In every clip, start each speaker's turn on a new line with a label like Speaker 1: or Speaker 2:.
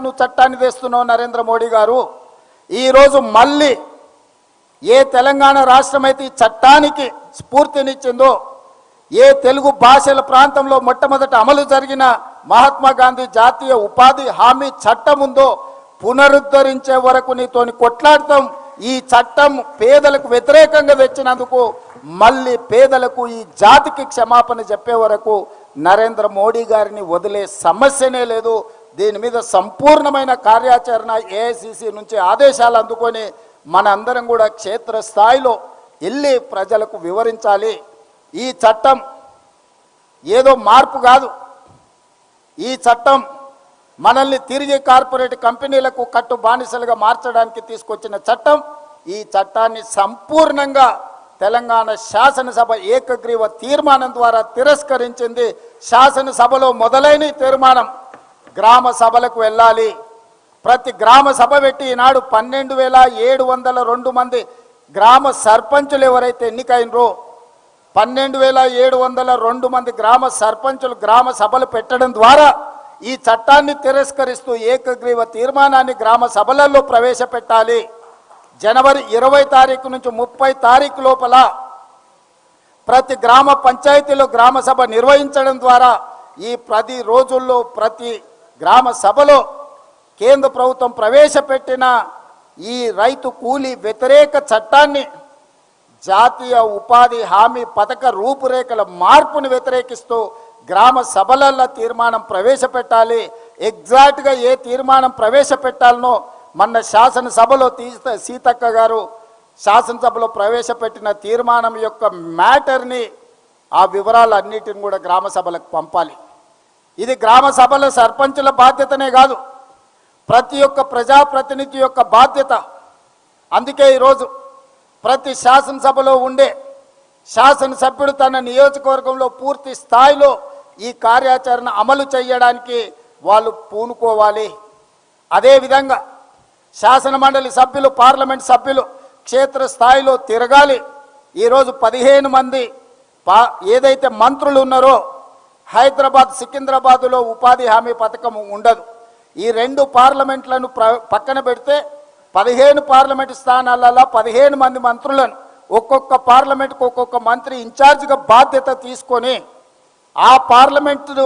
Speaker 1: నువ్వు చట్టాన్ని తెస్తున్నావు నరేంద్ర మోడీ గారు. ఈరోజు మళ్ళీ ఏ తెలంగాణ రాష్ట్రం అయితే ఈ చట్టానికి స్ఫూర్తినిచ్చిందో, ఏ తెలుగు భాషల ప్రాంతంలో మొట్టమొదట అమలు జరిగిన మహాత్మా గాంధీ జాతీయ ఉపాధి హామీ చట్టం ఉందో పునరుద్ధరించే వరకు నీతోని కొట్లాడతాం. ఈ చట్టం పేదలకు వ్యతిరేకంగా తెచ్చినందుకు మళ్ళీ పేదలకు ఈ జాతికి క్షమాపణ చెప్పే వరకు నరేంద్ర మోడీ గారిని వదిలే సమస్యనే లేదు. దీని మీద సంపూర్ణమైన కార్యాచరణ ఏఐసిసి నుంచి ఆదేశాలు అందుకొని మన అందరం కూడా క్షేత్రస్థాయిలో వెళ్ళి ప్రజలకు వివరించాలి. ఈ చట్టం ఏదో మార్పు కాదు. ఈ చట్టం మనల్ని తిరిగి కార్పొరేట్ కంపెనీలకు కట్టు బానిసలుగా మార్చడానికి తీసుకొచ్చిన చట్టం. ఈ చట్టాన్ని సంపూర్ణంగా తెలంగాణ శాసనసభ ఏకగ్రీవ తీర్మానం ద్వారా తిరస్కరించింది. శాసనసభలో మొదలైన తీర్మానం గ్రామ సభలకు వెళ్ళాలి. ప్రతి గ్రామ సభ పెట్టి ఈనాడు 12,702 మంది గ్రామ సర్పంచులు ఎవరైతే ఎన్నికైనరో 12,702 మంది గ్రామ సర్పంచులు గ్రామ సభలు పెట్టడం ద్వారా ఈ చట్టాన్ని తిరస్కరిస్తూ ఏకగ్రీవ తీర్మానాన్ని గ్రామ సభలలో ప్రవేశపెట్టాలి. జనవరి 20 తారీఖు నుంచి 30 తారీఖు లోపల ప్రతి గ్రామ పంచాయతీలో గ్రామ సభ నిర్వహించడం ద్వారా ఈ 10 రోజుల్లో ప్రతి గ్రామ సభలో కేంద్ర ప్రభుత్వం ప్రవేశపెట్టిన ఈ రైతు కూలీ వ్యతిరేక చట్టాన్ని, జాతీయ ఉపాధి హామీ పథక రూపురేఖల మార్పును వ్యతిరేకిస్తూ గ్రామ సభలలో తీర్మానం ప్రవేశపెట్టాలి. ఎగ్జాక్ట్గా ఏ తీర్మానం ప్రవేశపెట్టాలనో మొన్న శాసనసభలో సీతక్క గారు శాసనసభలో ప్రవేశపెట్టిన తీర్మానం యొక్క మ్యాటర్ని, ఆ వివరాలన్నిటిని కూడా గ్రామ సభలకు పంపాలి. ఇది గ్రామ సభల సర్పంచుల బాధ్యతనే కాదు, ప్రతి ఒక్క ప్రజాప్రతినిధి యొక్క బాధ్యత. అందుకే ఈరోజు ప్రతి శాసనసభలో ఉండే శాసనసభ్యుడు తన నియోజకవర్గంలో పూర్తి స్థాయిలో ఈ కార్యాచరణ అమలు చేయడానికి వాళ్ళు పూనుకోవాలి. అదేవిధంగా శాసన మండలి సభ్యులు, పార్లమెంట్ సభ్యులు క్షేత్రస్థాయిలో తిరగాలి. ఈరోజు 15 మంది ఏదైతే మంత్రులు ఉన్నారో హైదరాబాద్, సికింద్రాబాదులో ఉపాధి హామీ పథకం ఉండదు. ఈ 2 పార్లమెంట్లను పక్కన పెడితే 15 పార్లమెంటు స్థానాలలో 15 మంది మంత్రులను ఒక్కొక్క పార్లమెంటుకు ఒక్కొక్క మంత్రి ఇన్ఛార్జిగా బాధ్యత తీసుకొని ఆ పార్లమెంటు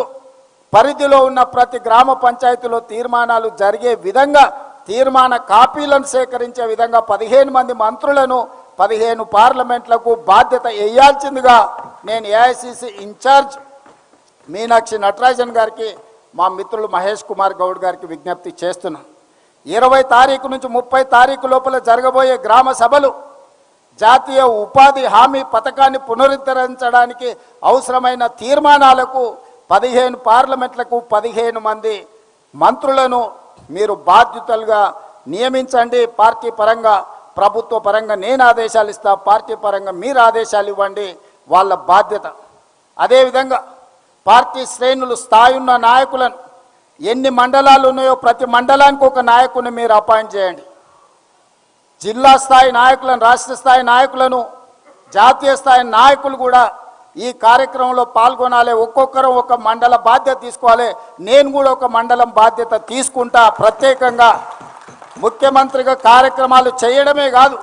Speaker 1: పరిధిలో ఉన్న ప్రతి గ్రామ పంచాయతీలో తీర్మానాలు జరిగే విధంగా తీర్మాన కాపీలను సేకరించే విధంగా 15 మంది మంత్రులను 15 పార్లమెంట్లకు బాధ్యత వేయాల్సిందిగా నేను ఏఐసిసి ఇన్ఛార్జ్ మీనాక్షి నటరాజన్ గారికి, మా మిత్రులు మహేష్ కుమార్ గౌడ్ గారికి విజ్ఞప్తి చేస్తున్నాను. 20 తారీఖు నుంచి 30 తారీఖు లోపల జరగబోయే గ్రామ సభలు జాతీయ ఉపాధి హామీ పథకాన్ని పునరుద్ధరించడానికి అవసరమైన తీర్మానాలకు 15 పార్లమెంట్లకు 15 మంది మంత్రులను మీరు బాధ్యతలుగా నియమించండి. పార్టీ పరంగా, ప్రభుత్వ పరంగా నేను ఆదేశాలు ఇస్తా, పార్టీ పరంగా మీరు ఆదేశాలు ఇవ్వండి, వాళ్ళ బాధ్యత. అదేవిధంగా పార్టీ శ్రేణులు స్థాయి ఉన్న నాయకులను, ఎన్ని మండలాలు ఉన్నాయో ప్రతి మండలానికి ఒక నాయకుని మీరు అపాయింట్ చేయండి. జిల్లా స్థాయి నాయకులను, రాష్ట్ర స్థాయి నాయకులను, జాతీయ స్థాయి నాయకులు కూడా ఈ కార్యక్రమంలో పాల్గొనాలి. ఒక్కొక్కరు ఒక మండల బాధ్యత తీసుకోవాలి. నేను కూడా ఒక మండలం బాధ్యత తీసుకుంటా. ప్రత్యేకంగా ముఖ్యమంత్రిగా కార్యక్రమాలు చేయడమే కాదు,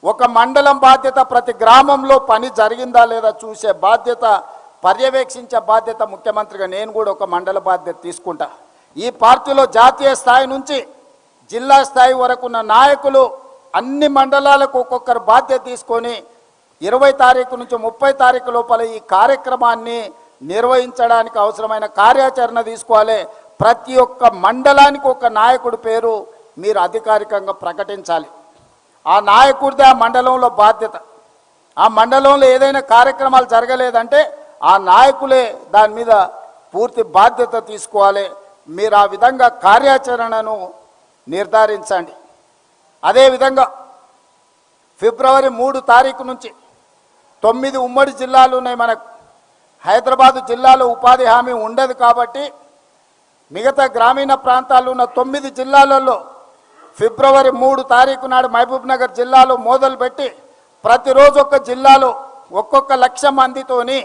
Speaker 1: ఒక మండలం బాధ్యత, ప్రతి గ్రామంలో పని జరిగిందా లేదా చూసే బాధ్యత, పర్యవేక్షించే బాధ్యత ముఖ్యమంత్రిగా నేను కూడా ఒక మండల బాధ్యత తీసుకుంటా. ఈ పార్టీలో జాతీయ స్థాయి నుంచి జిల్లా స్థాయి వరకు ఉన్న నాయకులు అన్ని మండలాలకు ఒక్కొక్కరు బాధ్యత తీసుకొని 20 తారీఖు నుంచి 30 తారీఖు లోపల ఈ కార్యక్రమాన్ని నిర్వహించడానికి అవసరమైన కార్యాచరణ తీసుకోవాలి. ప్రతి ఒక్క మండలానికి ఒక నాయకుడి పేరు మీరు అధికారికంగా ప్రకటించాలి. ఆ నాయకుడిదే ఆ మండలంలో బాధ్యత. ఆ మండలంలో ఏదైనా కార్యక్రమాలు జరగలేదంటే ఆ నాయకులే దాని మీద పూర్తి బాధ్యత తీసుకోవాలి. మీరు ఆ విధంగా కార్యాచరణను నిర్ధారించండి. అదేవిధంగా ఫిబ్రవరి 3 తారీఖు నుంచి 9 ఉమ్మడి జిల్లాలు ఉన్నాయి మనకు. హైదరాబాదు జిల్లాలో ఉపాధి హామీ ఉండదు కాబట్టి మిగతా గ్రామీణ ప్రాంతాల్లో ఉన్న 9 జిల్లాలలో ఫిబ్రవరి 3 తారీఖు నాడు మహబూబ్ నగర్ జిల్లాలో మొదలుపెట్టి ప్రతిరోజు ఒక్క జిల్లాలో ఒక్కొక్క 1,00,000 మందితోని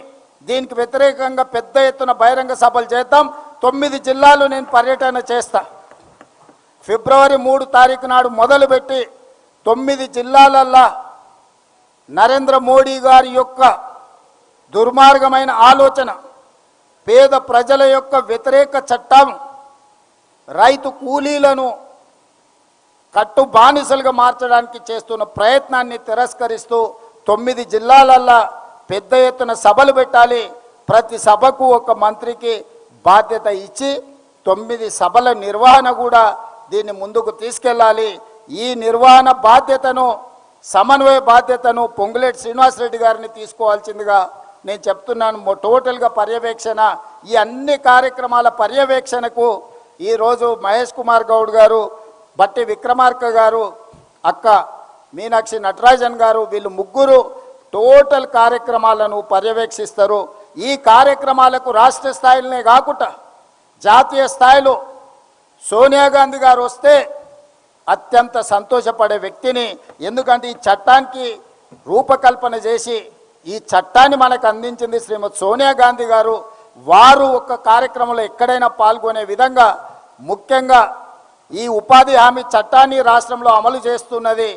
Speaker 1: దీనికి వ్యతిరేకంగా పెద్ద ఎత్తున బహిరంగ సభలు చేద్దాం. 9 జిల్లాలు నేను పర్యటన చేస్తా. ఫిబ్రవరి 3 తారీఖు నాడు మొదలుపెట్టి 9 జిల్లాలల్లా నరేంద్ర మోడీ గారి యొక్క దుర్మార్గమైన ఆలోచన, పేద ప్రజల యొక్క వ్యతిరేక చట్టం, రైతు కూలీలను కట్టు బానిసలుగా మార్చడానికి చేస్తున్న ప్రయత్నాన్ని తిరస్కరిస్తూ 9 జిల్లాలల్లా పెద్ద ఎత్తున సభలు పెట్టాలి. ప్రతి సభకు ఒక మంత్రికి బాధ్యత ఇచ్చి 9 సభల నిర్వహణ కూడా దీన్ని ముందుకు తీసుకెళ్ళాలి. ఈ నిర్వహణ బాధ్యతను, సమన్వయ బాధ్యతను పొంగులేటి శ్రీనివాసరెడ్డి గారిని తీసుకోవాల్సిందిగా నేను చెప్తున్నాను. టోటల్గా పర్యవేక్షణ, ఈ అన్ని కార్యక్రమాల పర్యవేక్షణకు ఈరోజు మహేష్ కుమార్ గౌడ్ గారు, బట్టి విక్రమార్క గారు, అక్క మీనాక్షి నటరాజన్ గారు, వీళ్ళు ముగ్గురు టోటల్ కార్యక్రమాలను పర్యవేక్షిస్తారు. ఈ కార్యక్రమాలకు రాష్ట్ర స్థాయిలోనే కాకుండా జాతీయ స్థాయిలో సోనియా గాంధీ గారు వస్తే అత్యంత సంతోషపడే వ్యక్తిని. ఎందుకంటే ఈ చట్టానికి రూపకల్పన చేసి ఈ చట్టాన్ని మనకు అందించింది శ్రీమతి సోనియా గాంధీ గారు. వారు ఒక కార్యక్రమంలో ఎక్కడైనా పాల్గొనే విధంగా, ముఖ్యంగా ఈ ఉపాధి హామీ చట్టాన్ని రాష్ట్రంలో అమలు చేస్తున్నది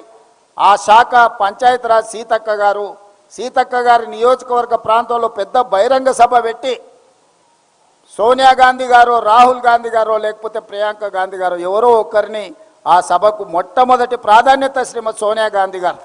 Speaker 1: ఆ శాఖ పంచాయతీరాజ్ సీతక్క గారు. సీతక్క గారి నియోజకవర్గ ప్రాంతంలో పెద్ద బహిరంగ సభ పెట్టి సోనియా గాంధీ గారు, రాహుల్ గాంధీ గారు, లేకపోతే ప్రియాంక గాంధీ గారు ఎవరో ఒకరిని ఆ సభకు మొట్టమొదటి ప్రాధాన్యత శ్రీమతి సోనియా గాంధీ గారు.